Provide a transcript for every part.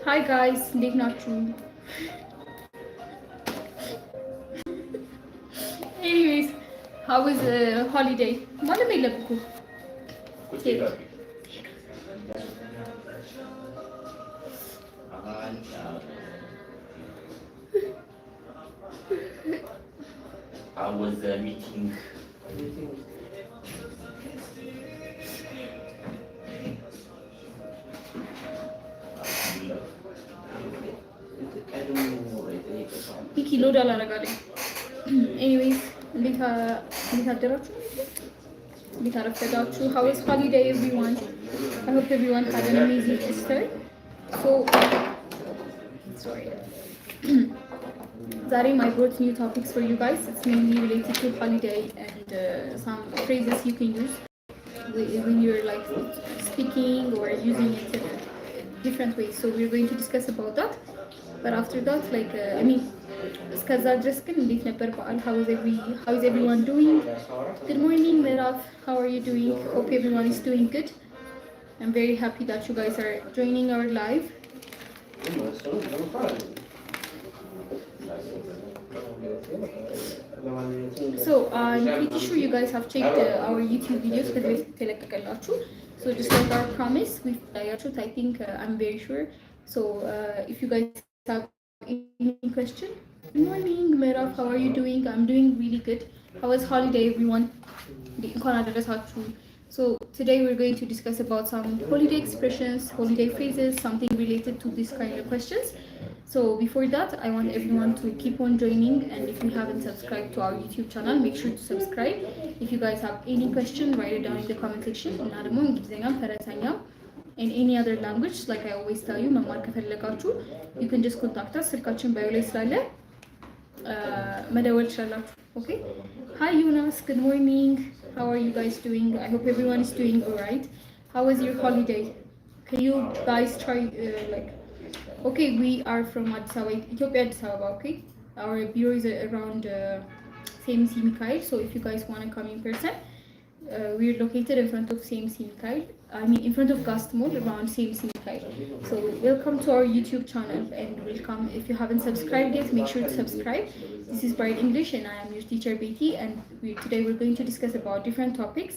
Hi guys, እንዴት ናችሁ? Anyways, how was the holiday? ማንም የለም እኮ How was the meeting? Iki load አላረጋለኝ። Anyways, እንዴት አደራችሁ? እንዴት አረፈዳችሁ? How was holiday everyone? I hope everyone had an amazing Easter. So sorry. Zarim, I brought new topics for you guys. It's mainly related to holiday and some phrases you can use when you're like speaking or using it in different ways. So we're going to discuss about that. But after that, like I mean, እስከዛ ድረስ ግን እንዴት ነበር በዓል? How is everyone doing? Good morning, Miraf. How are you doing? Hope everyone is doing good. I'm very happy that you guys are joining our live. So I'm pretty sure you guys have checked our YouTube videos because so just like our promise we've I think I'm very sure. So if you guys have any question. Good morning, Miraf. How are you doing? I'm doing really good. How was holiday, everyone? So today we're going to discuss about some holiday expressions, holiday phrases, something related to this kind of questions. So before that, I want everyone to keep on joining, and if you haven't subscribed to our YouTube channel, make sure to subscribe. If you guys have any question, write it down in the comment section. In any other language, like I always tell you, መማር ከፈለጋችሁ you can just contact us. ስልካችን ባዮ ላይ ስላለ መደወል ትችላላችሁ። Okay? Hi Jonas, good morning. How are you guys doing? I hope everyone is doing alright. How was your holiday? Can you guys try okay, we are from Addis Ababa, Ethiopia, Addis Ababa, okay? Our bureau is around CMC Mikhail, so if you guys want to come in person, we're located in front of CMC Mikhail. I mean, in front of Gastmol, around CMC Mikhail. So welcome to our YouTube channel, and welcome. If you haven't subscribed yet, make sure to subscribe. This is Bright English, and I am your teacher Betty. And today we're going to discuss about different topics.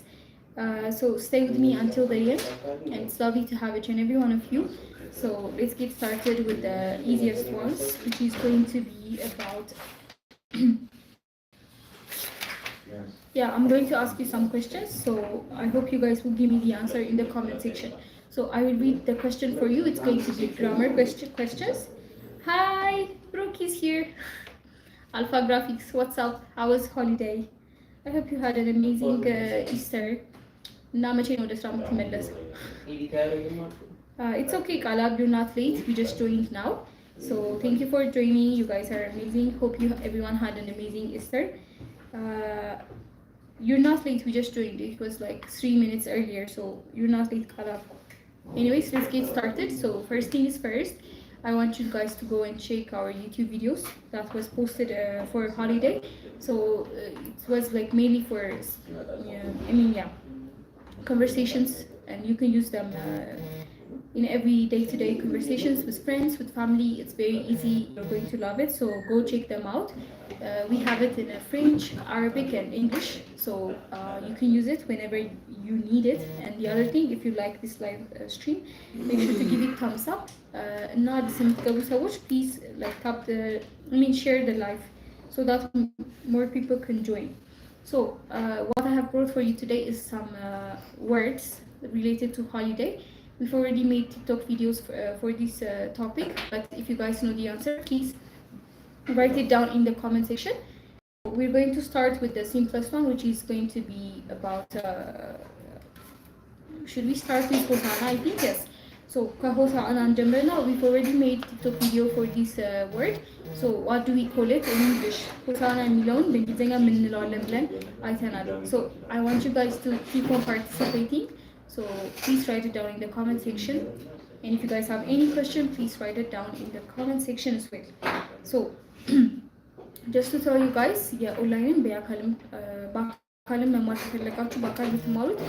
So stay with me until the end, and it's lovely to have each and every one of you. So let's get started with the easiest ones, which is going to be about. Yeah, I'm going to ask you some questions, so I hope you guys will give me the answer in the comment section. So I will read the question for you. It's going to be grammar questions. Hi, Brooke is here. Alpha Graphics, what's up? How was holiday? I hope you had an amazing Easter. It's okay, Kalab, you're not late. We just joined now. So thank you for joining. You guys are amazing. Hope everyone had an amazing Easter. You're not late, we just joined. It was like 3 minutes earlier, so you're not late, Kalab. Anyways, let's get started. So first thing is first, I want you guys to go and check our YouTube videos that was posted for holiday. So it was like mainly for conversations, and you can use them in every day-to-day conversations with friends, with family. It's very easy. You're going to love it, so go check them out. We have it in French, Arabic, and English, so you can use it whenever you need it. And the other thing, if you like this live stream, make sure to give it thumbs up. Please share the live so that more people can join. So what I have brought for you today is some words related to holiday. We've already made TikTok videos for this topic, but if you guys know the answer, please write it down in the comment section. We're going to start with the simplest one, which is going to be about should we start with Hosanna? I think yes. So Hosanna and Jamrana, we've already made TikTok video for this word. So what do we call it in English? Hosanna and Milon, so I want you guys to keep on participating. So please write it down in the comment section. And if you guys have any question, please write it down in the comment section as well. So just to tell you guys, online በአካልም መማር ከፈለጋችሁ በአካል ብትማሩት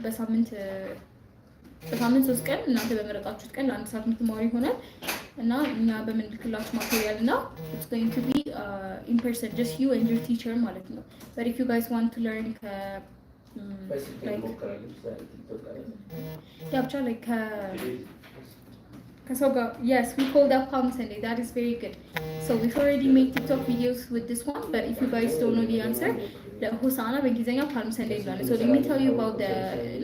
በሳምንት በሳምንት 3 ቀን እናንተ በመረጣችሁት ቀን ለአንድ ሰዓት የምትማሩ ይሆናል እና እኛ በምንልክላችሁ ማቴሪያል እና it's going to be in person just you and your teacher ማለት ነው but if you guys want to learn like yes, we call that Palm Sunday. That is very good. So we've already made TikTok videos with this one, but if you guys don't know the answer, the Hosanna በእንግሊዘኛ Palm Sunday ይላል. So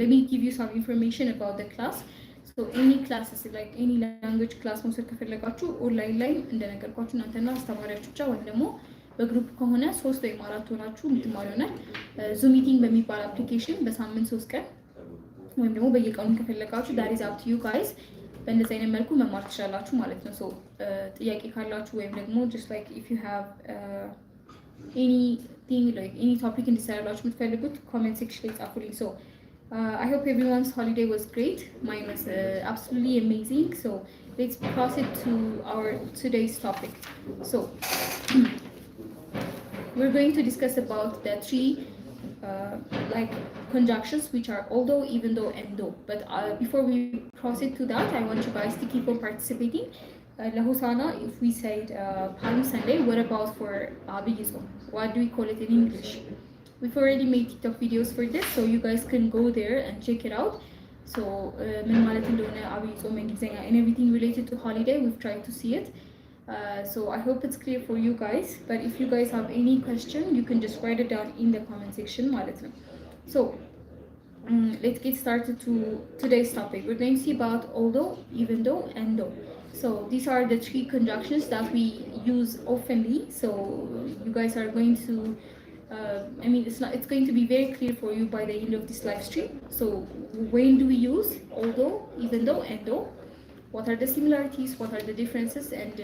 let me give you some information about the class. So any classes like any language class መውሰድ ከፈለጋችሁ ኦንላይን ላይ እንደነገርኳችሁ እናንተና አስተማሪያችሁ ብቻ ወይም ደግሞ በግሩፕ ከሆነ 3 ወይም 4 ሆናችሁ የምትማሩ ይሆናል። ዙም ሚቲንግ በሚባል አፕሊኬሽን በሳምንት 3 ቀን ወይም ደግሞ በየቀኑ ከፈለጋችሁ that is up to you guys በእንደዚህ አይነት መልኩ መማር ትችላላችሁ ማለት ነው። ሶ ጥያቄ ካላችሁ ወይም ደግሞ just like if you have anything like any topic እንዲሰራላችሁ የምትፈልጉት comment section ላይ ጻፉልኝ። So I hope everyone's holiday was great. Mine was absolutely amazing. So let's proceed to our today's topic. So we're going to discuss about the 3 like conjunctions which are although, even though, and though. But before we proceed to that, I want you guys to keep on participating. La Hosanna, if we said Palm Sunday, what about for Abiyyi Tzom? What do we call it in English? We've already made TikTok videos for this, so you guys can go there and check it out. So ምን ማለት እንደሆነ Abiyyi Tzom እንግሊዘኛ and everything related to holiday, we've tried to see it. So I hope it's clear for you guys, but if you guys have any question, you can just write it down in the comment section ማለት ነው. So let's get started to today's topic. We're going to see about although, even though, and though. So these are the 3 conjunctions that we use oftenly. So you guys are going to it's going to be very clear for you by the end of this live stream. So when do we use although, even though, and though? What are the similarities, what are the differences, and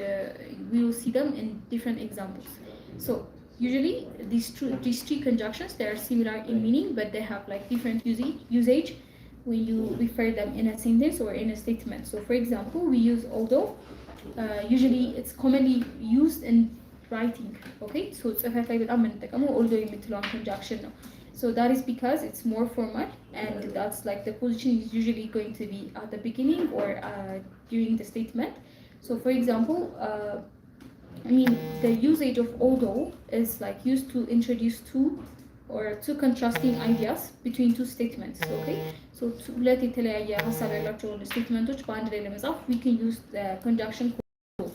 we will see them in different examples. So usually these 3 conjunctions, they are similar in meaning, but they have like different usage when you refer them in a sentence or in a statement. So for example, we use although. Usually it's commonly used in writing. Okay, so ጽፈት ላይ በጣም የምንጠቀመው although የምትለውን conjunction ነው. So that is because it's more formal, and that's like the position is usually going to be at the beginning or during the statement. So for example, the usage of although is like used to introduce 2 contrasting ideas between 2 statements. Okay, so ሁለት የተለያየ ሀሳብ ያላቸውን ስቴትመንቶች በአንድ ላይ ለመጻፍ we can use the conjunction although.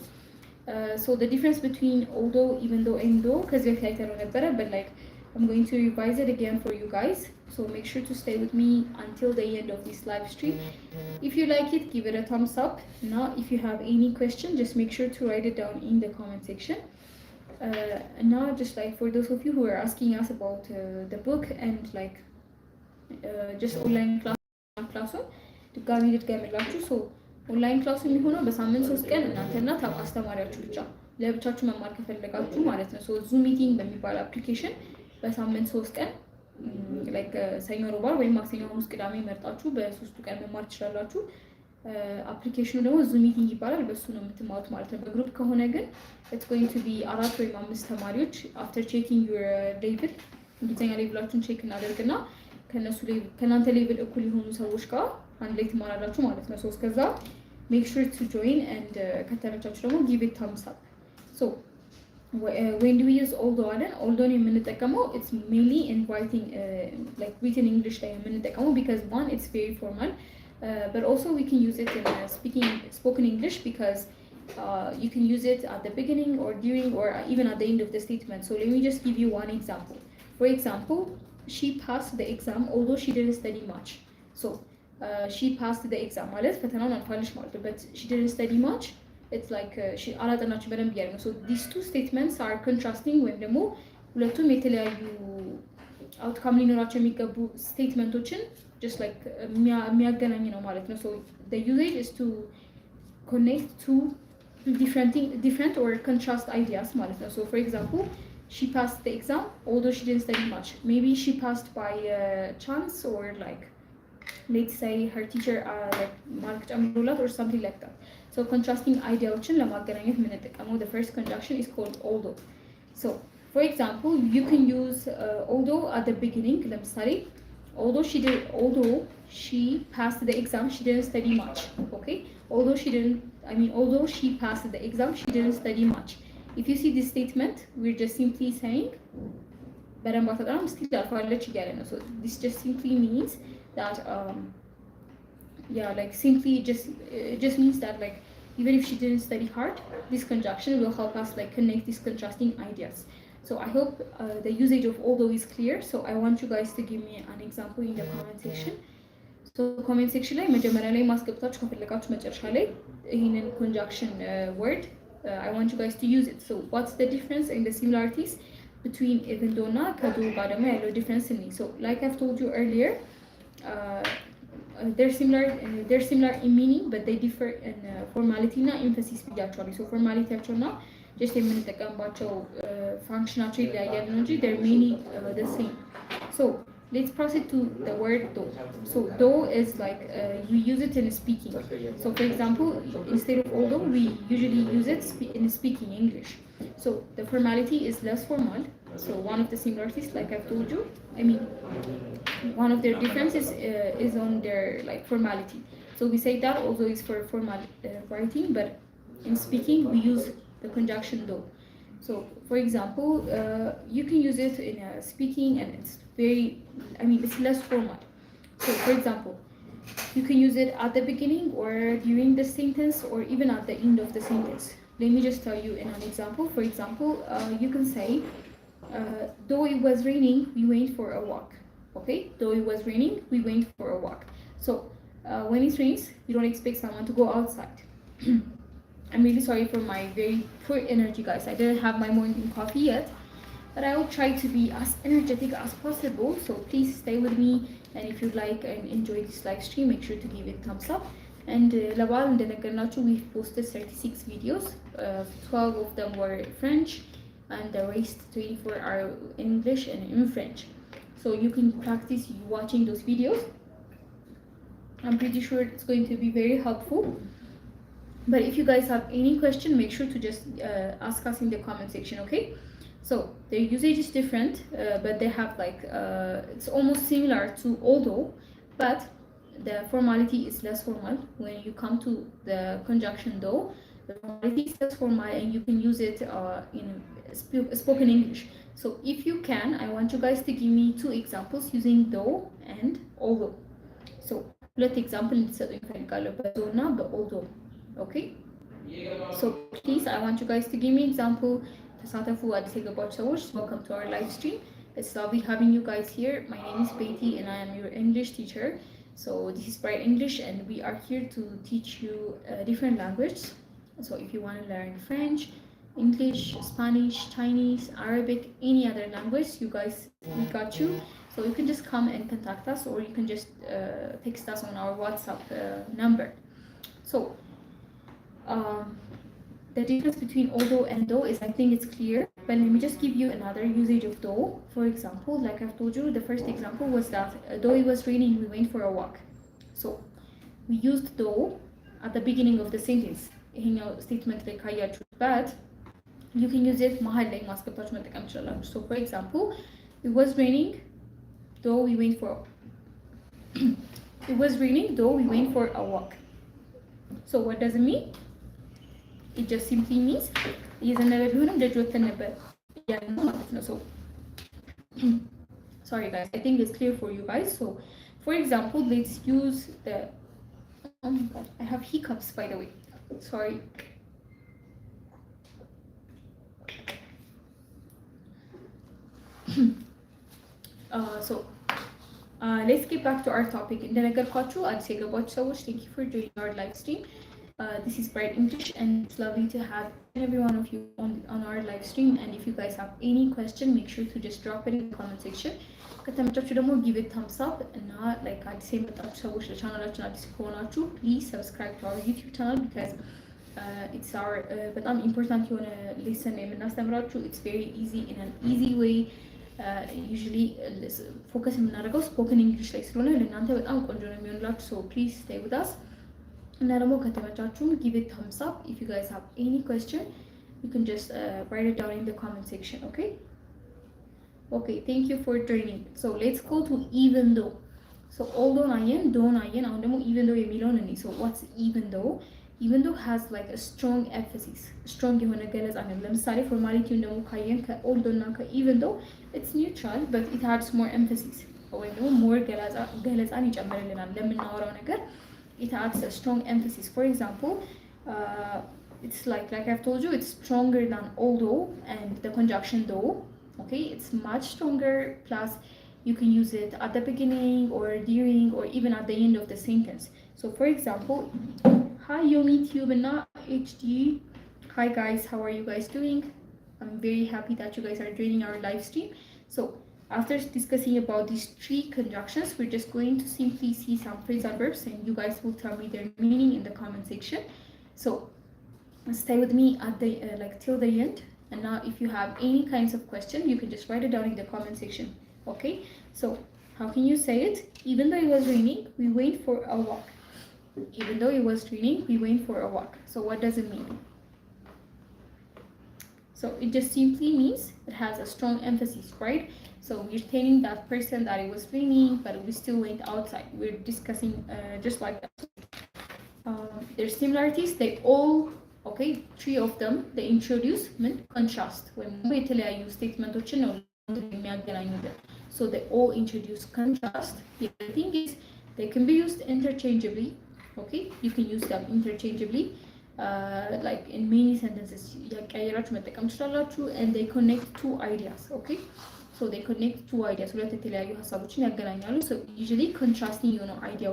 So the difference between although, even though, and though ከዚህ በፊት አይተነው ነበረ, but like I'm going to revise it again for you guys, so make sure to stay with me until the end of this live stream. If you like it, give it a thumbs up. Now if you have any question, just make sure to write it down in the comment section. Now just like for those of you who are asking us about the book and like just online class ድጋሚ ልትገምላችሁ። ሶ ኦንላይን ክላሱ የሚሆነው በሳምንት 3 ቀን እናንተና አስተማሪያችሁ ብቻ ለብቻችሁ መማር ከፈለጋችሁ ማለት ነው። ሶ ዙም ሚቲንግ በሚባል አፕሊኬሽን በሳምንት 3 ቀን like ሰኞ፣ ሮብ፣ ወይም ማክሰኞ፣ ሐሙስ፣ ቅዳሜ መርጣችሁ በ3ቱ ቀን መማር ትችላላችሁ። አፕሊኬሽኑ ደግሞ ዙም ሚቲንግ ይባላል። በሱ ነው የምትማሩት ማለት ነው። በግሩፕ ከሆነ ግን it's going to be 4 ወይም 5 ተማሪዎች after checking your level እንግሊዘኛ ሌቭላችሁን ቼክ እናደርግና ከእናንተ ሌቭል እኩል የሆኑ ሰዎች ጋር አንድ ላይ ትማራላችሁ ማለት ነው። ሶ እስከዛ make sure to join, and ከተመቻችሁ ደግሞ give it thumbs up. So when do we use although አለን? although የምንጠቀመው it's mainly in writing like written English ላይ የምንጠቀመው because one, it's very formal, but also we can use it in spoken English because you can use it at the beginning or during or even at the end of the statement. So let me just give you one example. For example, she passed the exam although she didn't study much. So she passed the exam ማለት ፈተናውን አልፋለች ማለት ነው, but she didn't study much. It's like she አላጠናችም በደንብ እያለ ነው። So these 2 statements are contrasting, ወይም ደግሞ ሁለቱም የተለያዩ አውትካም ሊኖራቸው የሚገቡ ስቴትመንቶችን just like የሚያገናኝ ነው ማለት ነው። So the usage is to connect 2 different or contrast ideas ማለት ነው. So for example, she passed the exam although she didn't study much. Maybe she passed by chance, or like let's say her teacher like mark ጨምሮላት or something like that. So contrasting ideaዎችን ለማገናኘት የምንጠቀመው the first conjunction is called although. So for example, you can use although at the beginning. ለምሳሌ although she passed the exam, she didn't study much. Okay, although she passed the exam, she didn't study much. If you see this statement, we're just simply saying so this just simply means that like simply it just means that like even if she didn't study hard, this conjunction will help us like connect these contrasting ideas. So I hope the usage of although is clear. So I want you guys to give me an example in the comment section. So comment section ላይ መጀመሪያ ላይ ማስገብታችሁ ከፈለጋችሁ መጨረሻ ላይ ይሄንን conjunction word I want you guys to use it. So what's the difference and the similarities between even though እና ከዶ ጋር ደግሞ ያለው difference in me. So like I've told you earlier, they're similar in meaning, but they differ in formality እና emphasis ብያቸዋለሁ. So formality ያቸውና just የምንጠቀምባቸው ፋንክሽናቸው ይለያያል እንጂ they're mainly the same. So let's proceed to the word though. So though is like you use it in speaking. So for example, instead of although, we usually use it in speaking English. So the formality is less formal. So one of the similarities, like I've told you, one of their differences is on their like formality. So we say that although is for formal writing, but in speaking we use the conjunction though. So for example, you can use it in speaking and it's very, it's less formal. So for example, you can use it at the beginning or during the sentence or even at the end of the sentence. Let me just tell you in an example. For example, you can say, though it was raining, we went for a walk. Okay, though it was raining, we went for a walk. So when it rains, you don't expect someone to go outside. I'm really sorry for my very poor energy, guys. I didn't have my morning coffee yet, but I will try to be as energetic as possible. So please stay with me, and if you like and enjoy this live stream, make sure to give it a thumbs up. And ለባል እንደነገርናችሁ we've posted 36 videos. 12 of them were French, and the rest 24 are English and in French. So you can practice watching those videos. I'm pretty sure it's going to be very helpful. But if you guys have any question, make sure to just ask us in the comment section, okay? So their usage is different, but they have like it's almost similar to although, but the formality is less formal. When you come to the conjunction though, the formality is less formal and you can use it in spoken English. So if you can, I want you guys to give me 2 examples using though and although. So let example እንድትሰጡኝ እፈልጋለሁ በthough እና በalthough. Okay, so please I want you guys to give me example. ተሳተፉ አዲስ የገባችሁ ሰዎች welcome to our live stream. It's lovely having you guys here. My name is Betty and I am your English teacher. So this is Bright English and we are here to teach you different languages. So if you want to learn French, English, Spanish, Chinese, Arabic, any other language, you guys, we got you. So you can just come and contact us, or you can just text us on our WhatsApp number. So the difference between although and though is, I think it's clear, but let me just give you another usage of though. For example, like I've told you, the first example was that though it was raining, we went for a walk. So we used though at the beginning of the sentence. ይሄኛው statement ላይ ካያችሁ, but you can use it መሀል ላይ ማስገባችሁ መጠቀም ትችላላችሁ. So for example, it was raining though we went for it was raining though we went for a walk. So what does it mean? It just simply means እየዘነበ ቢሆንም ደጅ ወጥተን ነበር ያለ ነው ማለት ነው። So sorry guys, I think it's clear for you guys. So for example, let's use the, oh my god, I have hiccups by the way, sorry. Let's get back to our topic. እንደነገርኳችሁ አዲስ የገባችሁ ሰዎች, thank you for joining our live stream. This is Bright English and it's lovely to have every one of you on our live stream. And if you guys have any question, make sure to just drop it in the comment section. ከተመቻችሁ ደግሞ give it thumbs up እና like አዲስ የመጣችሁ ሰዎች ለቻናላችን አዲስ ከሆናችሁ please subscribe to our YouTube channel because it's our በጣም important የሆነ lesson የምናስተምራችሁ. It's very easy in an easy way. Usually focus የምናደርገው spoken English ላይ ስለሆነ ለእናንተ በጣም ቆንጆ ነው የሚሆንላችሁ. So please stay with us. እና ደግሞ ከተመቻችሁ give it thumbs up. If you guys have any question, you can just write it down in the comment section, okay? Okay, thank you for joining. So let's go to even though. So although ayen, don't ayen, አሁን ደግሞ even though የሚለውን እኔ so what's even though? Even though has like a strong emphasis, strong የሆነ ገለጻ ነው። ለምሳሌ ፎርማሊቲውን ደግሞ ካየን ከኦልዶ እና ከኢቨን though it's neutral but it adds more emphasis ወይም ደግሞ more ገለጻን ይጨምርልናል ለምናወራው ነገር it adds a strong emphasis. For example, it's like I've told you, it's stronger than although and the conjunction though. Okay, it's much stronger. Plus, you can use it at the beginning or during or even at the end of the sentence. So, for example, hi Yomi Tube and HD. Hi guys, how are you guys doing? I'm very happy that you guys are joining our live stream. So, after discussing about these three conjunctions, we're just going to simply see some phrasal verbs and you guys will tell me their meaning in the comment section. So stay with me at the like till the end. And now if you have any kinds of question, you can just write it down in the comment section. Okay, so how can you say it? Even though it was raining, we went for a walk. Even though it was raining, we went for a walk. So what does it mean? So it just simply means it has a strong emphasis, right? So we're telling that person that it was raining, but we still went outside. We're discussing just like that. There's similarities. They all, okay, three of them, they introduce contrast. When we tell you statement, so they all introduce contrast. The other thing is they can be used interchangeably. Okay, you can use them interchangeably. Like in many sentences, and they connect two ideas. Okay, so they connect two ideas. So usually contrasting, idea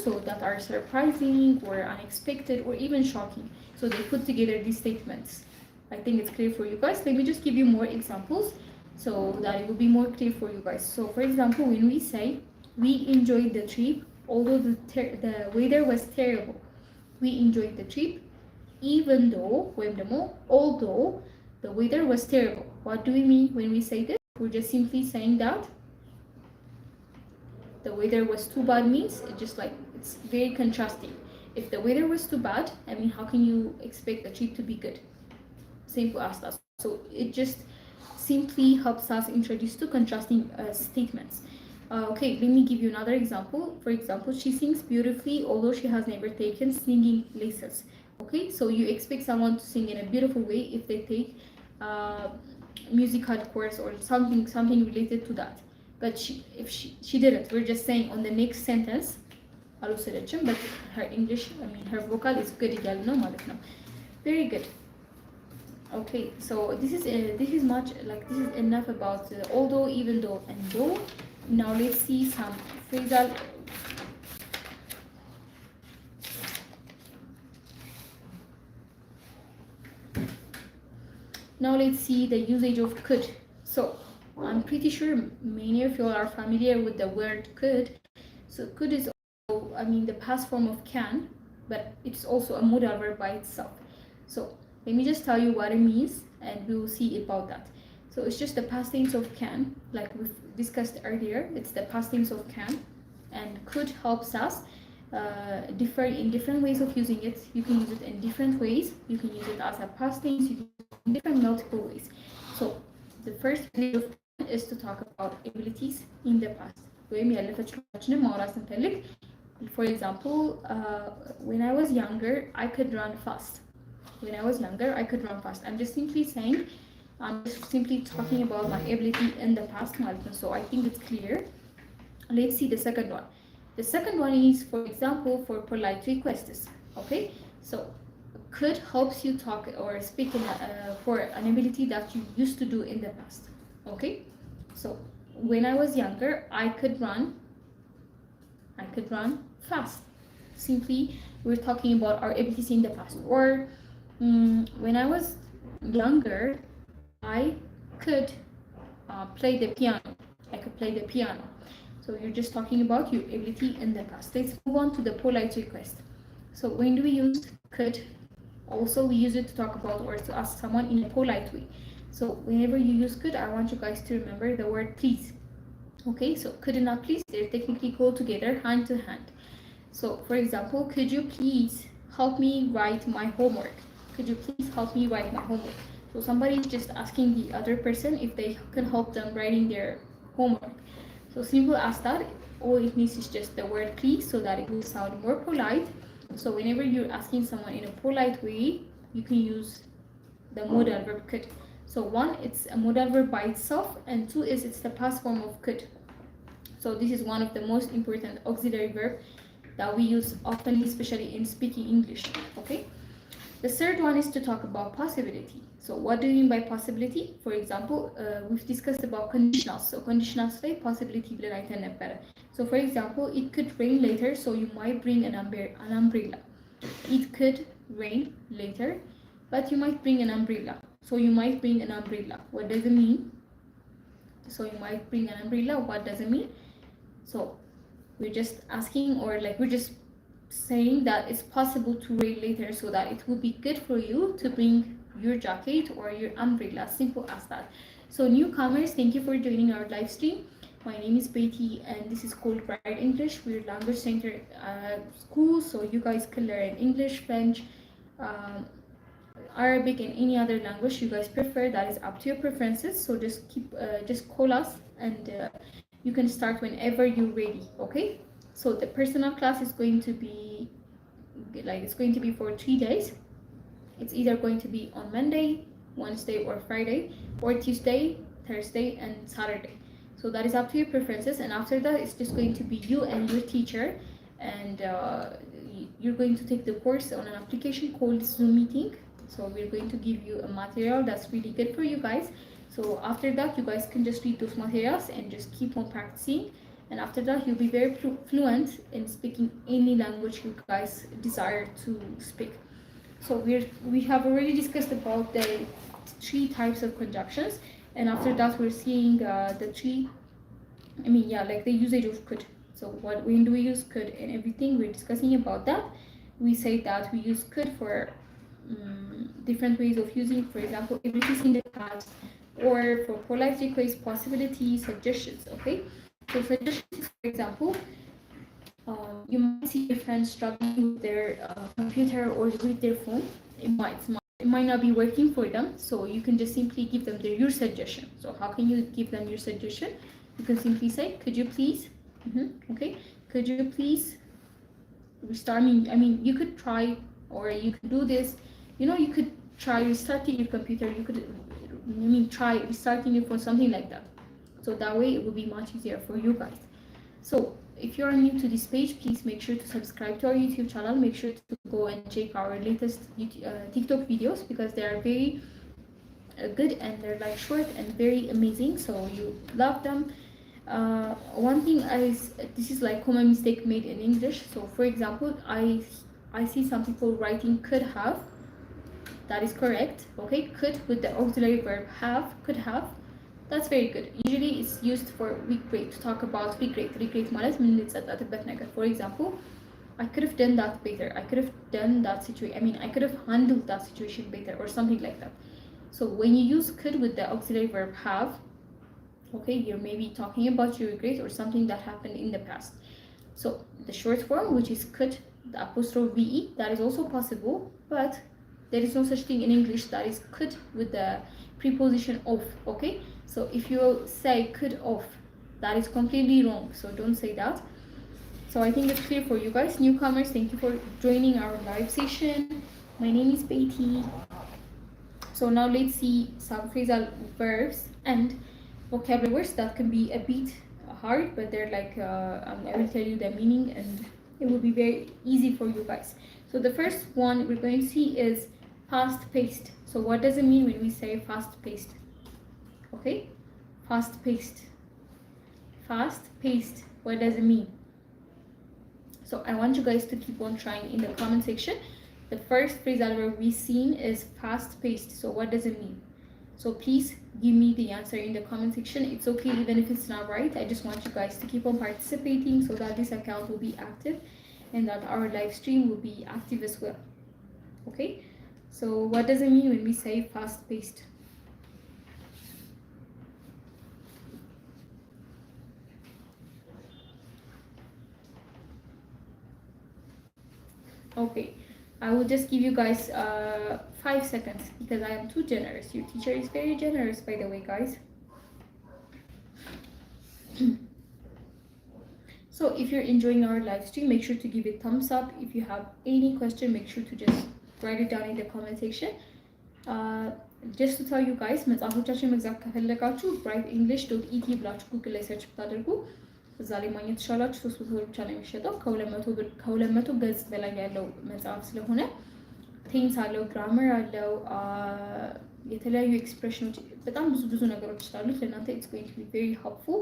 so that are surprising or unexpected or even shocking. So they put together these statements. I think it's clear for you guys. Let me just give you more examples so that it will be more clear for you guys. So for example, when we say we enjoyed the trip, although the weather was terrible. We enjoyed the trip even though, although the weather was terrible. What do we mean when we say this? We're just simply saying that the weather was too bad means it's very contrasting. If the weather was too bad, I mean, how can you expect the trip to be good? Simple as that. So it just simply helps us introduce two contrasting statements. Okay, let me give you another example. For example, she sings beautifully although she has never taken singing lessons. Okay, so you expect someone to sing in a beautiful way if they take musical course or something related to that. But if she didn't, we're just saying on the next sentence, but her English, her vocal is good. Very good. Okay, so this is much this is enough about although, even though, and though. Now let's see some phrasal. Now let's see the usage of could. So I'm pretty sure many of you are familiar with the word could. So could is also, the past form of can, but it's also a modal verb by itself. So let me just tell you what it means and we will see about that. So it's just the past tense of can, like we've discussed earlier. It's the past tense of can, and could helps us differ in different ways of using it. You can use it in different ways. You can use it as a past tense. You can use it in different multiple ways. So the first usage of can is to talk about abilities in the past. For example, when I was younger, I could run fast. When I was younger, I could run fast. I'm just simply saying. I'm just simply talking about my ability in the past, so I think it's clear. Let's see the second one. The second one is, for example, for polite requests. Okay, so could helps you talk or speak for an ability that you used to do in the past. Okay, so when I was younger, I could run fast. Simply, we're talking about our abilities in the past. Or when I was younger, I could play the piano. I could play the piano. So you're just talking about your ability in the past. Let's move on to the polite request. So when do we use could? Also, we use it to talk about or to ask someone in a polite way. So whenever you use could, I want you guys to remember the word please. Okay, so could and not please, they technically go together hand to hand. So for example, could you please help me write my homework? Could you please help me write my homework? So somebody is just asking the other person if they can help them writing their homework. So simple as that. All it needs is just the word please, so that it will sound more polite. So whenever you're asking someone in a polite way, you can use the modal verb could. So one, it's a modal verb by itself, and two is it's the past form of could. So this is one of the most important auxiliary verb that we use often, especially in speaking English. Okay. The third one is to talk about possibility. So what do you mean by possibility? For example, we've discussed about conditionals. So conditionals say possibility ብለን አይተን ነበረ. So for example, it could rain later, so you might bring an umbrella. It could rain later, but you might bring an umbrella. So you might bring an umbrella. What does it mean? So you might bring an umbrella. What does it mean? So we're just asking, or like we're just saying that it's possible to rain later, so that it will be good for you to bring your jacket or your umbrella. Simple as that. So newcomers, thank you for joining our live stream. My name is Betty and this is called Bright English. We're language center school, so you guys can learn English, French, Arabic, and any other language you guys prefer. That is up to your preferences. So just call us, and you can start whenever you're ready. Okay. So the personal class is going to be it's going to be for 3 days. It's either going to be on Monday, Wednesday, or Friday, or Tuesday, Thursday, and Saturday. So that is up to your preferences. And after that, it's just going to be you and your teacher, and you're going to take the course on an application called Zoom meeting. So we're going to give you a material that's really good for you guys. So after that, you guys can just read those materials and just keep on practicing. And after that, you'll be very fluent in speaking any language you guys desire to speak. So we have already discussed about the 3 types of conjunctions, and after that, we're seeing the 3. Like the usage of could. So when do we use could and everything? We're discussing about that. We say that we use could for different ways of using, for example, if it is in the past, or for polite requests, possibilities, suggestions. Okay. So suggestions, for example, you might see your friends struggling with their computer or with their phone. It might not be working for them, so you can just simply give them your suggestion. So how can you give them your suggestion? You can simply say, could you please, okay, could you please restart me? You could try, or you could do this. You could try restarting your computer. You could, try restarting it for something like that. So that way it will be much easier for you guys. So if you are new to this page, please make sure to subscribe to our YouTube channel. Make sure to go and check our latest TikTok videos, because they are very good, and they're like short and very amazing, so you love them. One thing is, this is like common mistake made in English. So for example, I see some people writing could have. That is correct. Okay, could with the auxiliary verb have, could have. That's very good. Usually it's used for regret, to talk about regret. Regret ማለት ምን ልጸጸትበት ነገር. For example, I could have done that better. I could have done that situation. I could have handled that situation better, or something like that. So when you use could with the auxiliary verb have, okay, you're maybe talking about your regret or something that happened in the past. So the short form, which is could, the apostrophe ve, that is also possible, but there is no such thing in English that is could with the preposition of. Okay. So if you say could of, that is completely wrong. So don't say that. So I think it's clear for you guys. Newcomers, thank you for joining our live session. My name is Betty. So now let's see some phrasal verbs and vocabulary words that can be a bit hard, but they're like, I will tell you the meaning and it will be very easy for you guys. So the first one we're going to see is fast-paced. So what does it mean when we say fast-paced? Okay, fast-paced. Fast-paced. What does it mean? So I want you guys to keep on trying in the comment section. The first phrasal verb we've seen is fast-paced. So what does it mean? So please give me the answer in the comment section. It's okay even if it's not right. I just want you guys to keep on participating, so that this account will be active and that our live stream will be active as well. Okay, so what does it mean when we say fast-paced? Okay, I will just give you guys 5 seconds because I am too generous. Your teacher is very generous, by the way, guys. So if you're enjoying our live stream, make sure to give it thumbs up. If you have any question, make sure to just write it down in the comment section. Just to tell you guys, መጽሐፎቻችን መግዛት ከፈለጋችሁ brightenglish.et ብላችሁ ጉግል ላይ ሰርች ብታደርጉ እዛ ላይ ማግኘት ትችላላችሁ። 300 ብር ብቻ ነው የሚሸጠው። ከ200 ገጽ በላይ ያለው መጽሐፍ ስለሆነ ቴንስ አለው፣ ግራመር አለው፣ የተለያዩ ኤክስፕሬሽኖች፣ በጣም ብዙ ነገሮች ስላሉት ለእናንተ it's going to be very helpful.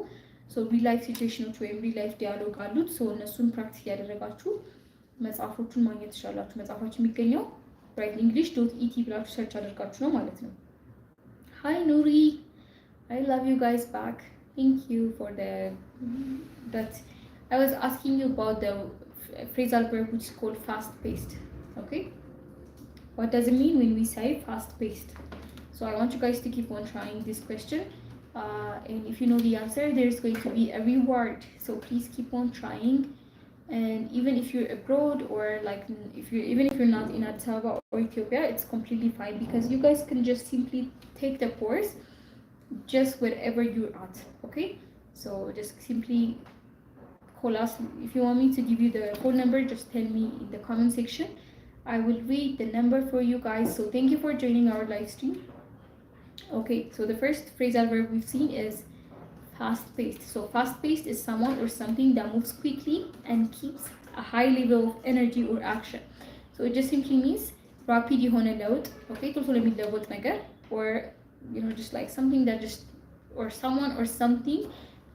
ሶ ሪል ላይፍ ሲቹዌሽኖች ወይም ሪል ላይፍ ዲያሎግ አሉት። ሶ እነሱን ፕራክቲስ ያደረጋችሁ መጽሐፎቹን ማግኘት ትችላላችሁ። መጽሐፋችን የሚገኘው brightenglish.et ብላችሁ ሰርች አድርጋችሁ ነው ማለት ነው። Hi Nuri, I love you guys back. Thank you for that. I was asking you about the phrasal verb which is called fast-paced. Okay, what does it mean when we say fast-paced? So I want you guys to keep on trying this question. And if you know the answer, there's going to be a reward. So please keep on trying. And even if you're abroad or like even if you're not in Addis Ababa or Ethiopia, it's completely fine because you guys can just simply take the course just wherever you're at. Okay, so just simply call us. If you want me to give you the phone number, just tell me in the comment section. I will read the number for you guys. So thank you for joining our live stream. Okay, so the first phrasal verb we've seen is fast-paced. So fast-paced is someone or something that moves quickly and keeps a high level of energy or action. So it just simply means rapid የሆነ ለውጥ, okay, ቶሎ የሚለወጥ ነገር, or you know, just like something that just, or someone or something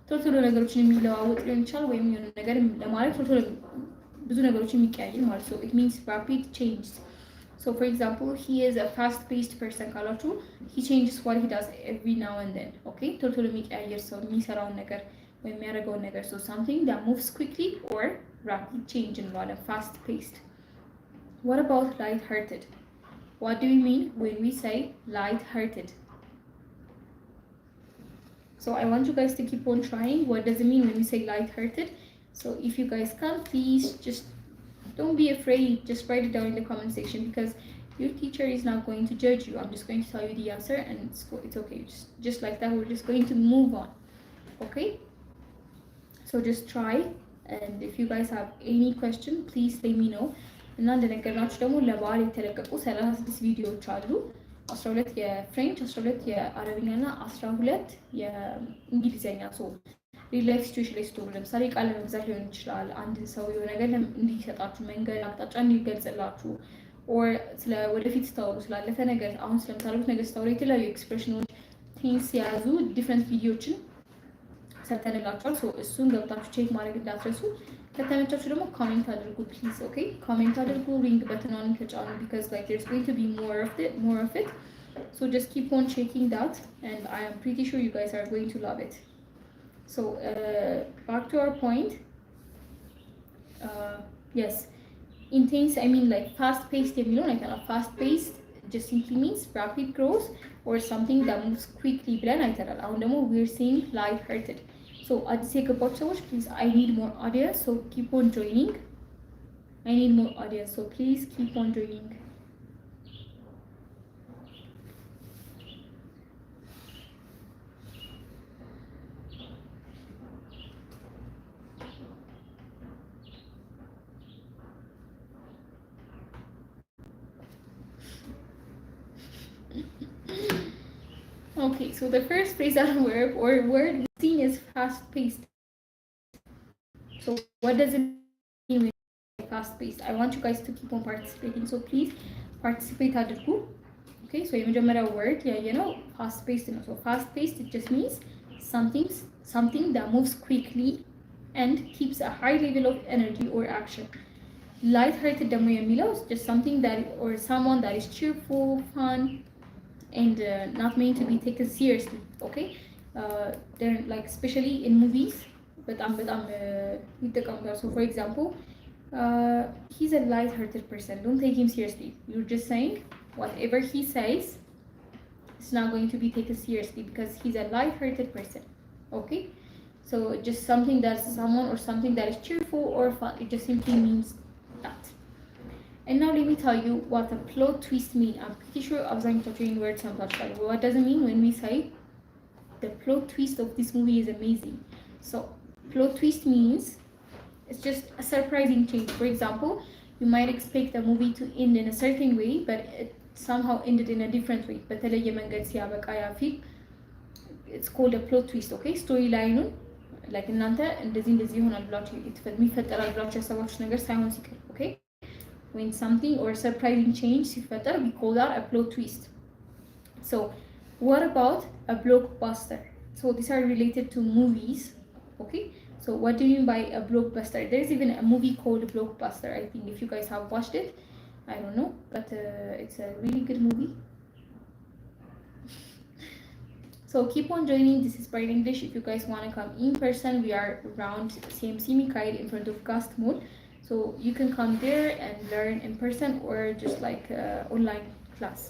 ቶሎ ነገሮችን የሚለዋወጥ ሊሆን ይችላል ወይም የሆነ ነገር ለማለት ቶሎ ብዙ ነገሮችን የሚቀያየር ማለት ነው. So it means rapid change. So for example, he is a fast-paced person ካላችሁ he changes what he does every now and then. Okay, ቶሎ የሚቀያየር ሰው የሚሰራውን ነገር ወይም የሚያደርገውን ነገር. So something that moves quickly or rapid change እንለዋለን fast-paced. What about light-hearted? What do we mean when we say light-hearted? So I want you guys to keep on trying. What does it mean when we say light-hearted? So if you guys can, please just don't be afraid. Just write it down in the comment section because your teacher is not going to judge you. I'm just going to tell you the answer and it's okay. Just like that, we're just going to move on. Okay? So just try. And if you guys have any question, please let me know. እና እንደነገርናችሁ ደግሞ ለበዓል የተለቀቁ 36 ቪዲዮዎች አሉ። 12 የፍሬንች፣ 12 የአረብኛ እና 12 የእንግሊዘኛ። ሶ ሪል ላይፍ ሲቹዌሽን ላይ ስትሆኑ ለምሳሌ ቃል ለመግዛት ሊሆን ይችላል። አንድ ሰው የሆነ ነገር እንዲሰጣችሁ መንገድ አቅጣጫ እንዲገልጽላችሁ፣ ኦር ስለ ወደፊት ስታወሩ ስላለፈ ነገር፣ አሁን ስለምታደርጉት ነገር ስታወሩ የተለያዩ ኤክስፕሬሽኖች ቴንስ የያዙ ዲፍረንት ቪዲዮዎችን ሰርተንላችኋል። ሶ እሱን ገብታችሁ ቼክ ማድረግ እንዳትረሱ። ከተመቻችሁ ደግሞ ኮሜንት አድርጉ ፕሊዝ። ኦኬ ኮሜንት አድርጉ፣ ሪንግ በተናን ተጫኑ because like there's going to be more of it. So just keep on checking that and I am pretty sure you guys are going to love it. So back to our point. Yes, intense, I mean like fast paced የሚለው ነገር ነው። fast paced just simply means rapid growth or something that moves quickly ብለን አይተናል። አሁን ደግሞ we're seeing light hearted. So አዲስ የገባችሁ ሰዎች please I need more audience, so keep on joining. I need more audience, so please keep on joining. Okay, so the first phrasal verb or word seen is fast-paced. So what does it mean when fast-paced? I want you guys to keep on participating, so please participate አድርጉ. Okay, so የመጀመሪያው word know fast-paced ነው. So fast-paced it just means something that moves quickly and keeps a high level of energy or action. Light-hearted ደግሞ የሚለው just something that or someone that is cheerful, fun, and not meant to be taken seriously. Okay, they're like especially in movies, but so for example, he's a light-hearted person, don't take him seriously. You're just saying whatever he says is not going to be taken seriously because he's a light-hearted person. Okay, so just something that's someone or something that is cheerful or fun, it just simply means that. And now let me tell you what a plot twist means. I'm pretty sure abzanitaችሁ word ሰምታችኋል. What does it mean when we say the plot twist of this movie is amazing? So plot twist means it's just a surprising change. For example, you might expect a movie to end in a certain way, but it somehow ended in a different way. በተለየ መንገድ ሲያበቃ ያ ፊልም it's called a plot twist. Okay, storyline like እናንተ እንደዚህ ይሆናል ብላችሁ የሚፈጠራል ብላችሁ ያሰባችሁት ነገር ሳይሆን ሲቀር okay, when something or surprising change ሲፈጠር we call that a plot twist. So what about a blockbuster? So these are related to movies. Okay, so what do you mean by a blockbuster? There's even a movie called Blockbuster. I think if you guys have watched it, I don't know, but it's a really good movie. So keep on joining. This is Bright English. If you guys want to come in person, we are around CMC Mikhail in front of Gast Mall. So you can come there and learn in person or just like online class.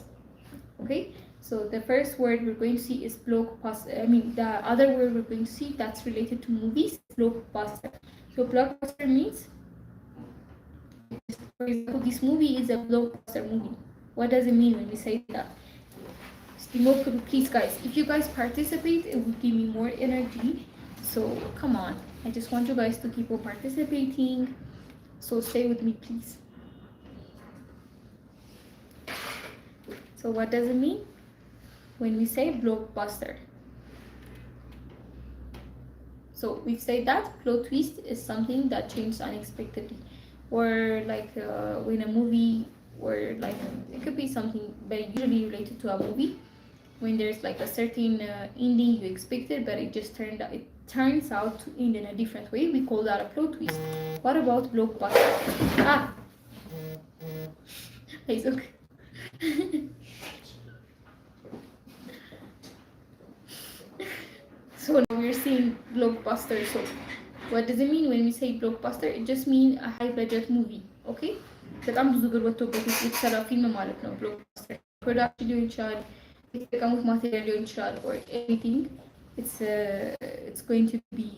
Okay. So the first word we're going to see is blockbuster. I mean, the other word we're going to see that's related to movies, blockbuster. So blockbuster means, for example, this movie is a blockbuster movie. What does it mean when we say that? Please, guys, if you guys participate, it will give me more energy. So come on, I just want you guys to keep on participating. So stay with me, please. So what does it mean when we say blockbuster? So we've said that plot twist is something that changed unexpectedly, or like when a movie, or like it could be something very usually related to a movie, when there's like a certain ending you expected, but it turns out to end in a different way. We call that a plot twist. What about blockbuster? It's okay. So now we're seeing blockbuster. So what does it mean when we say blockbuster? It just means a high budget movie. Okay? በጣም ብዙ ብር ወጥቶበት የተሰራ ፊልም ማለት ነው blockbuster. Production ሊሆን ይችላል፣ የተጠቀሙት ማቴሪያል ሊሆን ይችላል, or anything. It's going to be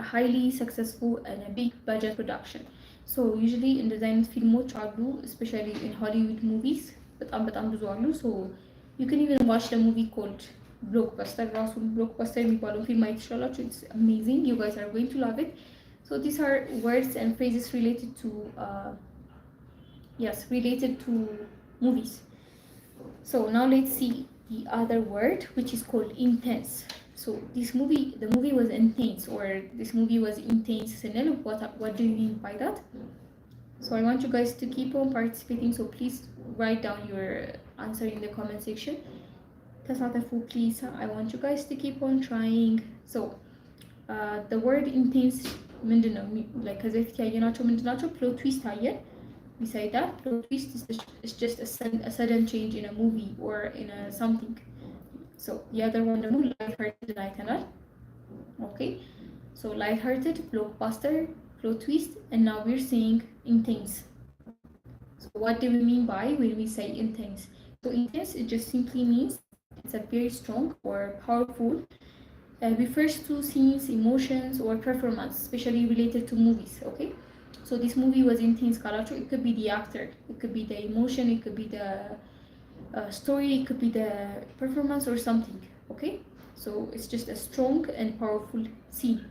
a highly successful and a big budget production. So usually in design filmoች አሉ, especially in Hollywood movies, በጣም ብዙ አሉ. So you can even watch the movie called Blockbuster. ራሱ Blockbuster የሚባለው ፊልም ማየት ትችላላችሁ. It's amazing. You guys are going to love it. So these are words and phrases related to movies. So now let's see the other word, which is called intense. So the movie was intense, or this movie was intense. What do you mean by that? So I want you guys to keep on participating. So please write down your answer in the comment section. Please, I want you guys to keep on trying. So the word intense, like ከዚህ በፊት ያየናቸው ምንድናቸው? plot twist አየን. We say that plot twist is just a sudden change in a movie or in a something. So the other one ደግሞ light-hearted አይተናል. Okay, so light-hearted, blockbuster, plot twist, and now we're saying intense. So what do we mean by when we say intense? So intense, it just simply means it's a very strong or powerful, refers to scenes, emotions, or performance, especially related to movies. Okay, so this movie was intense. It could be the actor, it could be the emotion, it could be the story, it could be the performance or something. Okay, so it's just a strong and powerful scene.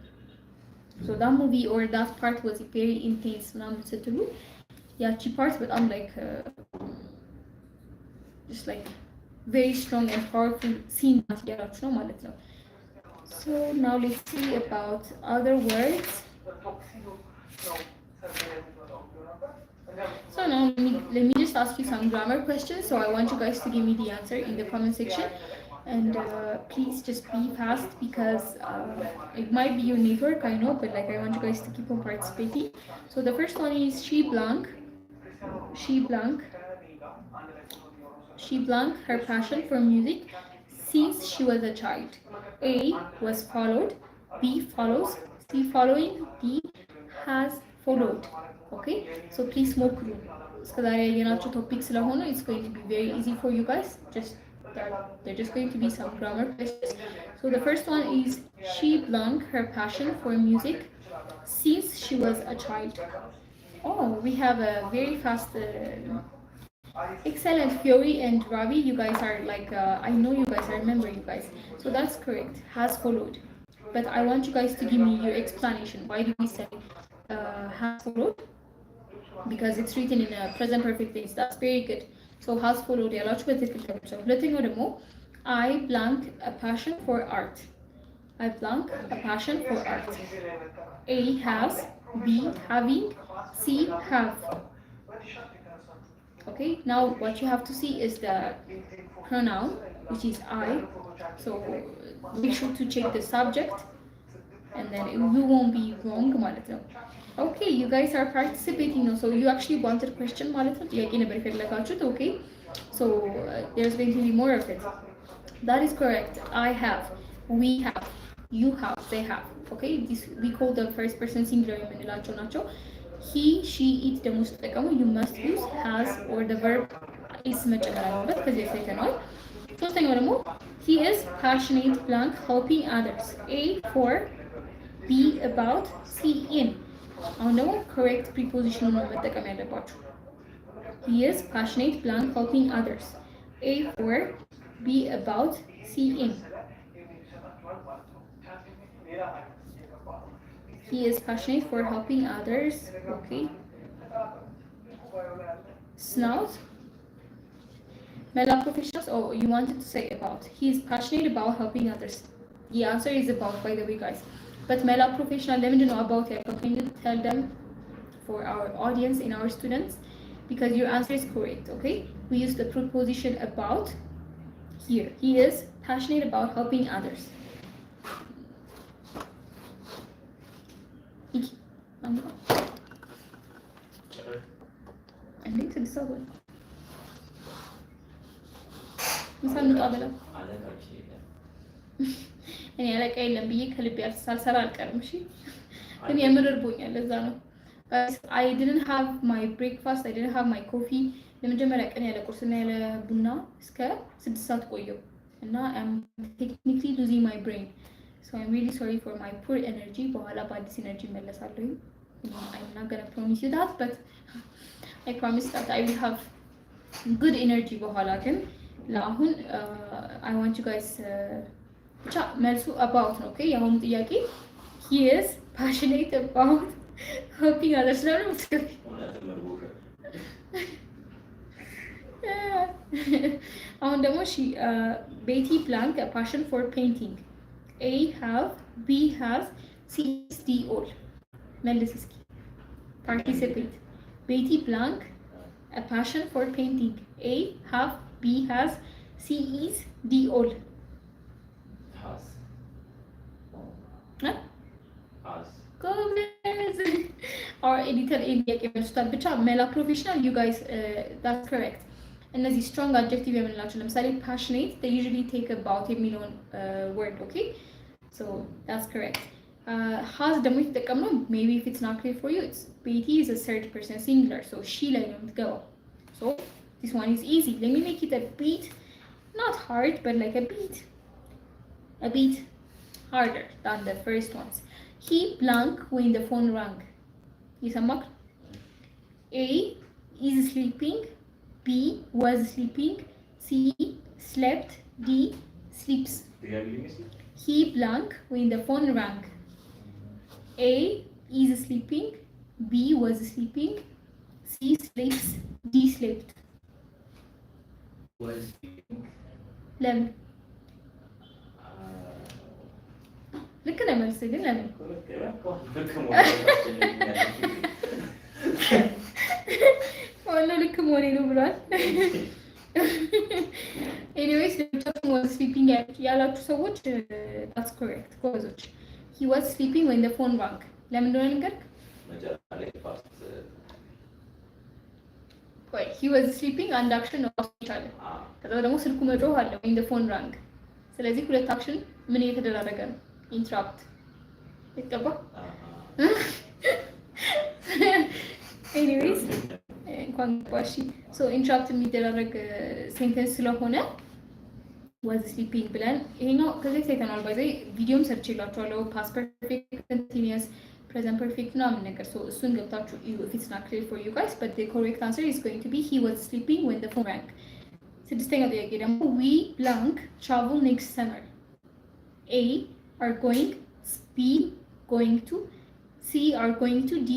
So that movie or that part was very intense. ያቺ part, but I'm like just like very strong and powerful scene ያላችሁ ነው ማለት ነው። So now let's see about other words. So now let me just ask you some grammar questions. So I want you guys to give me the answer in the comment section, and please just be fast because it might be your network, I know, but like I want you guys to keep on participating. So the first one is she blank her passion for music since she was a child. A was followed, B follows, C following, D has followed. Okay, so please ሞክሩ። እስከዛሬ ያየናቸው ቶፒክ ስለሆነ it's going to be very easy for you guys. They're just going to be some grammar questions. So the first one is she blank her passion for music since she was a child. Oh, we have a very fast excellent Fiori and Ravi. You guys are like I know you guys, I remember you guys, so that's correct. Has followed, but I want you guys to give me your explanation. Why do we say has followed? Because it's written in a present perfect tense. That's very good. So has followed ያላችሁ በትክክል ተመልሷል። ሁለተኛው ደግሞ I blank a passion for art. I blank a passion for art. A has, B having, C have. Okay, now what you have to see is the pronoun, which is I. So be sure to check the subject, and then you won't be wrong ማለት ነው። Okay, you guys are participating now. So you actually wanted question ማለት ነው። ጥያቄ ነበር የፈለጋችሁት። Okay, so there's going to be more of it. That is correct. I have, we have, you have, they have. Okay, this we call the first person singular የምንላቸው ናቸው። He, she, it ደግሞ ስትጠቀሙ you must use has or the verb is መጨመር አለበት። ከዚህ አይተናል። ሶስተኛው ደግሞ he is passionate blank helping others. A for, B about, C in. አሁን ደግሞ correct preposition ነው መጠቀም ያለባችሁ። He is passionate blank helping others. A for, B about, C in. He is passionate for helping others. Okay. Snout. Male professionals. Oh, you wanted to say about. He is passionate about helping others. The answer is about, by the way, guys. But male professional, let me know about it. Can you tell them for our audience and our students? Because your answer is correct. Okay. We use the preposition about here. He is passionate about helping others. እንዴት ልሰው ምሳን ተቀበለ እኔ አለቃ የለም ብዬ ከልቤ ሳልሰራ አልቀርም። እሺ ግን የምር እርቦኛል፣ ለዛ ነው። I didn't have my breakfast, I didn't have my coffee። ለመጀመሪያ ቀን ያለ ቁርስና ያለ ቡና እስከ 6 ሰዓት ቆየው እና I'm technically losing my brain. So I'm really sorry for my poor energy. በኋላ በአዲስ ኤነርጂ እመለሳለሁ። I'm not gonna promise you that, but I promise that I will have good energy በኋላ። ግን ለአሁን I want you guys ብቻ መልሱ about ነው። ኦኬ የአሁኑ ጥያቄ he is passionate about helping others ነው የምትገቢ። አሁን ደግሞ ቤቲ blank a passion for painting. A have, B has, C is D all. መልስ እስኪ participate. Betty blank a passion for painting. A have, B has, C is D all. Has. Huh? Has. Goodness. Our editor ጥያቄ መልሱታል። ብቻ male professional, you guys that's correct. እነዚህ strong adjective የምንላቸው ለምሳሌ passionate, they usually take about የሚለውን word. Okay, so that's correct. Has ደግሞ የተጠቀምነው maybe if it's not clear for you, it's Betty is a third person singular, so she ላይ ነው የምትገባው. So this one is easy. Let me make it a bit not hard, but like a bit harder than the first ones. He blank when the phone rang. ይሰማክ? A is sleeping, B was sleeping, C slept, D sleeps. He blank when the phone rang. A is sleeping, B was sleeping, C sleeps, D slept. Was sleeping. ለምን? ልክ ነው መልስ ግን ለምን? ዋናው ልክ መሆኔ ነው ብሏል። ኤኒዌይስ ለብቻችሁ was sleeping ያላችሁ ሰዎች that's correct ጎበዞች። he was sleeping when the phone rang ለምን እንደሆነ ልንገርክ? ወይ he was sleeping አንድ አክሽን ነው ይቻለ። ከዛ ደግሞ ስልኩ መጮህ አለ when the phone rang። ስለዚህ ሁለት አክሽን ምን እየተደረገ ነው? ኢንተራፕት ይገባ። ኤኒዌይስ እንኳን ቋሺ ሶ ኢንተራፕት የሚደረግ ሴንተንስ ስለሆነ was sleeping ብለን ይሄኛው ከዚህ ሳይተናል ባይዘይ ቪዲዮም ሰርች ይላችኋለሁ። ፓስት ፐርፌክት፣ ኮንቲኒየስ፣ present perfect ምናምን ነገር so እሱን ገብታችሁ if it's not clear for you guys but the correct answer is going to be he was sleeping when the phone rang ስድስተኛው ጥያቄ ደግሞ we blank travel next summer A are going B going to C are going to D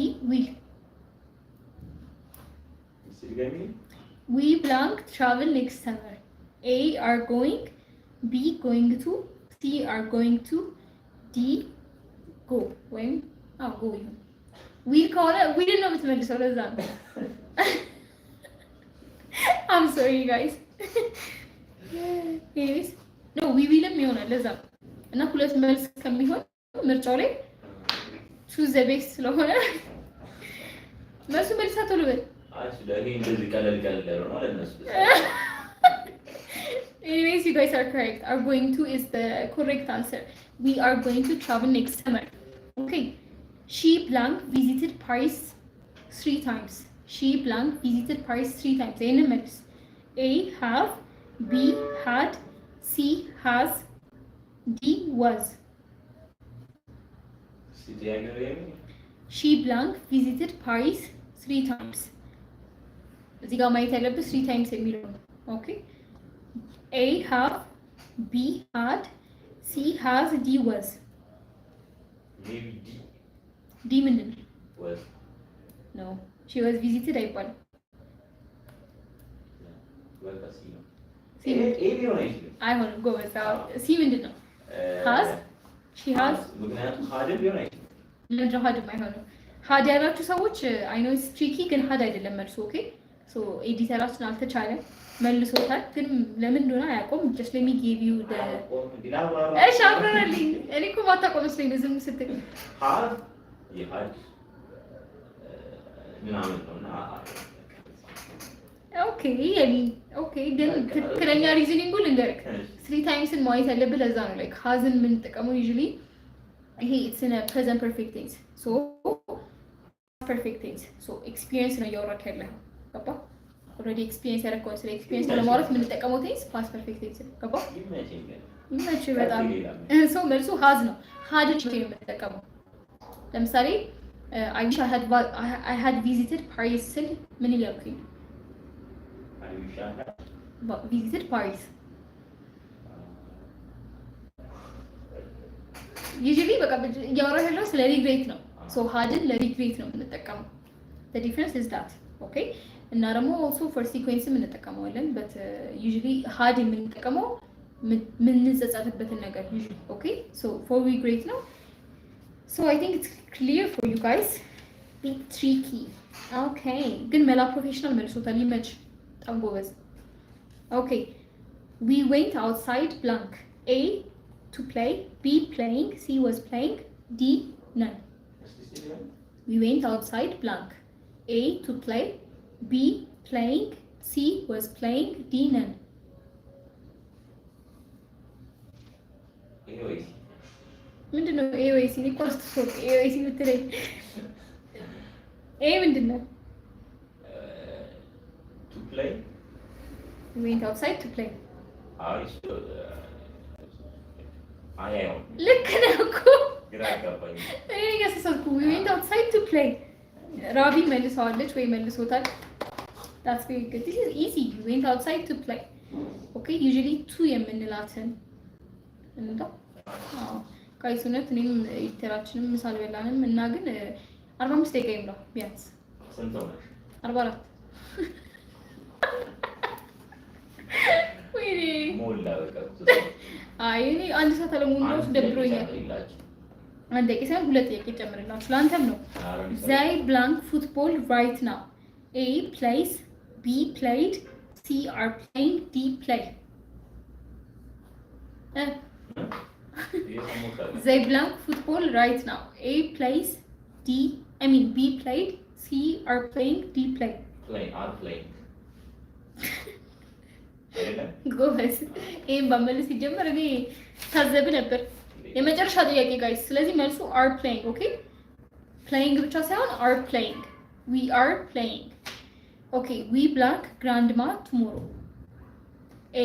we blank travel next summer A are going B going to C are going to D go when go you we call it we didn't know የምትመልሰው ለዛ ነው I'm sorry guys yes no we will ይሆናል ለዛ እና ሁለት መልስ ከሚሆን ምርጫው ላይ choose the best ስለሆነ መልሱ መልሳ ቶሎ በል ለኔ እንደዚህ ቀለል ነው ለነሱ anyways you guys are correct are going to is the correct answer we are going to travel next summer okay she blank visited Paris 3 times she blank visited Paris 3 times ይሄንን መልስ A have B had C has D was she blank visited Paris 3 times እዚህ ጋር ማየት ያለብህ 3 times የሚለው ነው ኦኬ A have B had C has D was maybe D ምንድን ነው was no she was visited አይባልም አይሆንም ጎበዝ C ምንድን ነው has she has ምክንያቱም ሀድም ቢሆን አይችልም ለምንድነው ሀድም አይሆንም ሀድ ያላችሁ ሰዎች አይ ኖ ኢትስ ትሪኪ ግን ሀድ አይደለም መልሱ ኦኬ ሶ ኤዲተራችን አልተቻለም መልሶታል ግን ለምን እንደሆነ አያውቁም just let me give you the እሺ አብረናልኝ እኔ እኮ ማታውቀው መስሎኝ ነው ዝም ስትል ሀድ ይሀድ ምናምን ነውና ኦኬ ያኒ ኦኬ ግን ትክክለኛ ሪዝኒንጉ ልንገርክ 3 ታይምስን ማየት ያለብህ ለዛ ነው ላይክ ሃዝን ምን ተጠቀመው ዩዥሊ ይሄ ኢትስ ኢን ፕሬዘንት ፐርፌክት ቴንስ ሶ ፐርፌክት ቴንስ ሶ ኤክስፒሪየንስ ነው ያወራክ ያለው ገባ ኦልሬዲ ኤክስፒሪየንስ ያደረከው ስለ ኤክስፒሪየንስ ለማውራት ምን ተጠቀመው ቴንስ ፓስት ፐርፌክት ቴንስ ገባ ይመች በጣም ሶ መልሱ ሃዝ ነው ሃድን ነው የምትጠቀመው ለምሳሌ I wish I had visited Paris ስል ምን ይላልኩኝ visited Paris usually በቃ ያወራህ ያለው ስለ ሪግሬት ነው so hadን ለሪግሬት ነው የምንጠቀመው the difference is that okay እና ደግሞ also for sequence የምንጠቀመዋለን but usually had የምንጠቀመው የምንጸጸትበትን ነገር usually okay so for regret ነው so I think it's clear for you guys bit tricky okay ግን መላ ፕሮፌሽናል መልሶታል ይመች በጣም ጎበዝ okay we went outside blank A to play B playing C was playing D none we went outside blank A to play B playing C was playing D none ምንድነው AOC ni cost for AOC ምትለኝ A ምንድነው to play we went outside to play ልክ ነው እኮ እኔ ያሰሰልኩ we went outside to play ራቢ መልሰዋለች ወይ መልሶታል that's very good this is easy we went outside to play okay usually to የምንላትን እንዴ ካይሱነት እኔም ኢተራችንም ምሳል በላንም እና ግን 45 ደቂቃ ይምራ ቢያንስ ስንት ነው 44 ወይኔ ሞላ በቃ አይ እኔ አንድ ሰዓት አለሙሉ ነው ደብሮኛል አንድ ደቂቃ ሳይሆን ሁለት ደቂቃ ጨምርላችሁ ለአንተም ነው they blank football right now A plays B played C are playing D play they blank football right now A plays B played C are playing D play are playing ጎበዝ ይሄን በመልስ ሲጀመር እኔ ታዘብ ነበር የመጨረሻ ጥያቄ ጋይስ ስለዚህ መልሱ are playing okay playing ብቻ ሳይሆን are playing we are playing okay we blank grandma tomorrow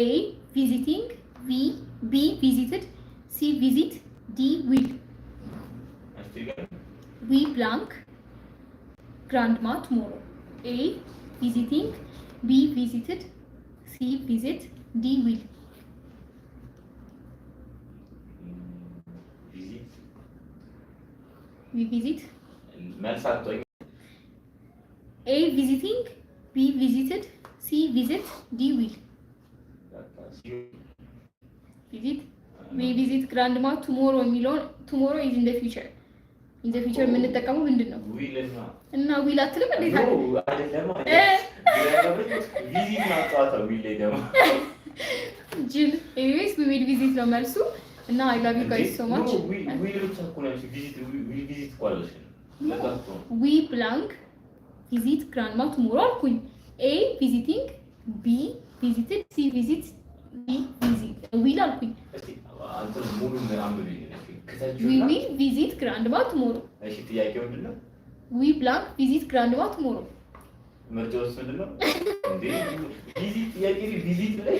A visiting B visited C visit D will we blank grandma tomorrow. A, visiting. B, visited. C, visit. D, will. Visit. We visit. መልሳቶኝ A, visiting. B, visited. C, visit. D, will. Visit. We visit grandma tomorrow የሚለውን tomorrow is in the future. In the future የምንጠቀመው ምንድን ነው? እና ዊል አትልም እንዴ? አይደለም ቪዚት ማጣጣው ዊል ደግሞ ጅል ኤኒዌይስ we will visit ነው መልሱ እና I love you guys so much. ዊል ብቻ እኮ ነው ቪዚት ቋለሽ we blank visit grandma tomorrow አልኩኝ። A visiting, B visited, C visit, D visit. ዊል አልኩኝ። አንተ ሙሉ አንብቢ we will visit grandma tomorrow. እሺ ጥያቄው ምንድነው? we blank visit grandma tomorrow. ምርጫውስ ምንድነው? እንዴ ቪዚት ጥያቄ ቪዚት ላይ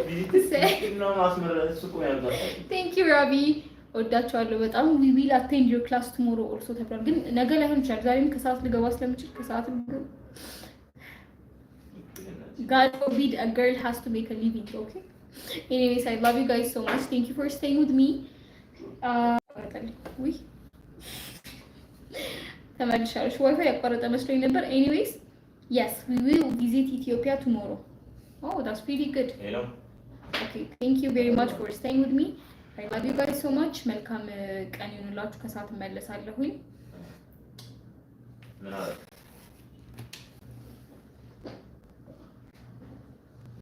ቪዚት ነው ማስመረጥ እሱ ቆይ ያልታታ Thank you Rabi. ወዳችኋለሁ በጣም we will attend your class tomorrow also ተብሏል። ግን ነገ ላይሆን ይችላል። ዛሬም ከሰዓት ልገባ ስለምችል ከሰዓት ልገባ God forbid a girl has to make a living, okay? Anyways, I love you guys so much. Thank you for staying with me. We ተመልሻለሁ። ዋይፋይ ያቋረጠ መስሎኝ ነበር። Anyways, yes, we will visit Ethiopia tomorrow. Oh, that's pretty good. Hello. Okay, thank you very much for staying with me. I love you guys so much. መልካም ቀን ይሁንላችሁ። ከሰዓት እመለሳለሁኝ።